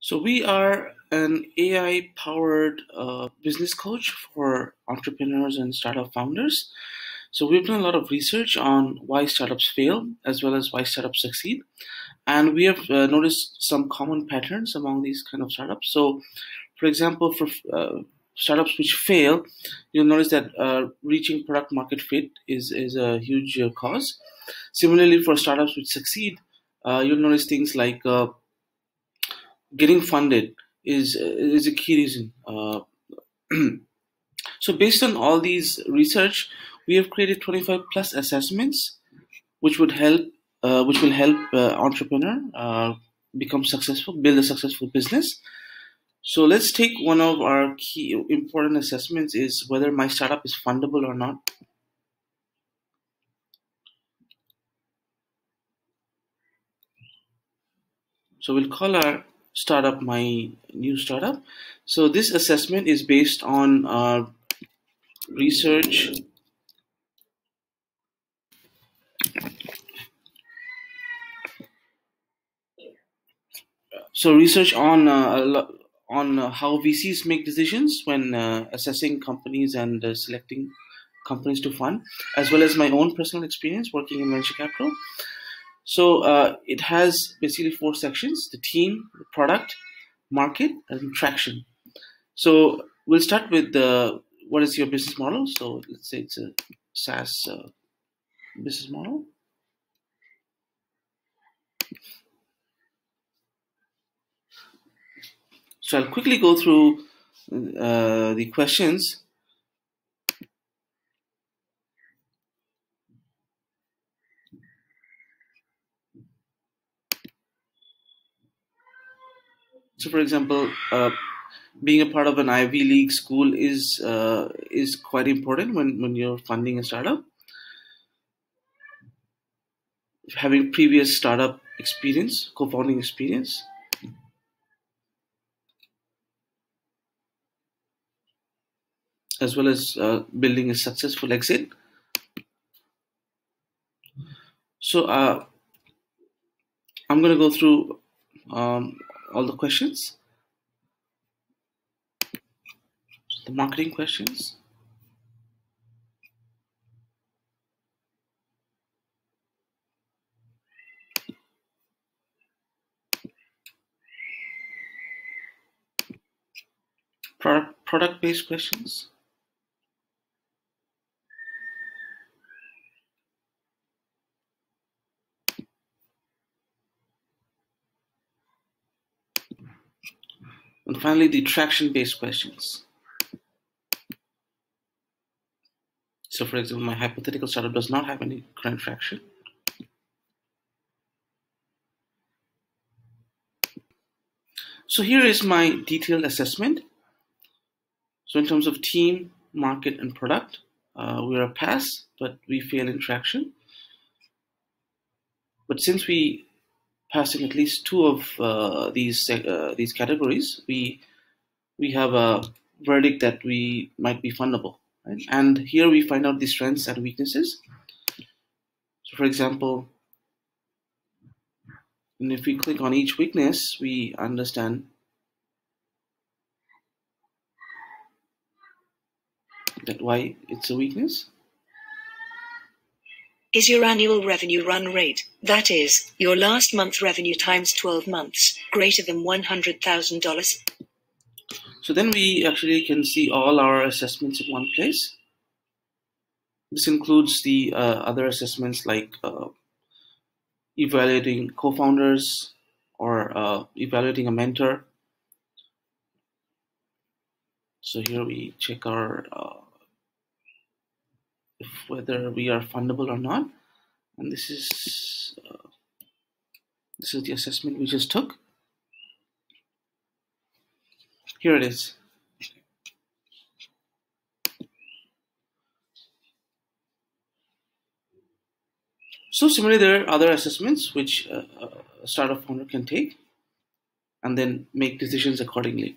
So we are an AI-powered business coach for entrepreneurs and startup founders. So we've done a lot of research on why startups fail as well as why startups succeed, and we have noticed some common patterns among these kind of startups. So, for example, for startups which fail, you'll notice that reaching product market fit is a huge cause. Similarly, for startups which succeed, you'll notice things like getting funded is a key reason. So based on all these research, we have created 25 plus assessments which would help which will help entrepreneur become successful, build a successful business. So let's take one of our key important assessments is whether my startup is fundable or not. So we'll call our startup my new startup. So this assessment is based on research. So research on how VCs make decisions when assessing companies and selecting companies to fund, as well as my own personal experience working in venture capital. So it has basically four sections: the team, the product, market, and traction. So we'll start with what is your business model. So let's say it's a SaaS business model. So I'll quickly go through the questions. So, for example, being a part of an Ivy League school is quite important when you're funding a startup. Having previous startup experience, co-founding experience, as well as building a successful exit. So I'm going to go through all the questions, the marketing questions. Product-based questions. And finally, the traction-based questions. So, for example, my hypothetical startup does not have any current traction. So here is my detailed assessment. So in terms of team, market, and product, we're a pass, but we fail in traction. But since we pass in at least two of these categories, we have a verdict that we might be fundable. Right? And here we find out the strengths and weaknesses. So for example, and if we click on each weakness, we understand that why it's a weakness. Is your annual revenue run rate, that is, your last month revenue times 12 months, greater than $100,000? So then we actually can see all our assessments in one place. This includes the other assessments like evaluating co-founders or evaluating a mentor. So here we check our whether we are fundable or not, and this is the assessment we just took. Here it is. So similarly, there are other assessments which a startup founder can take and then make decisions accordingly.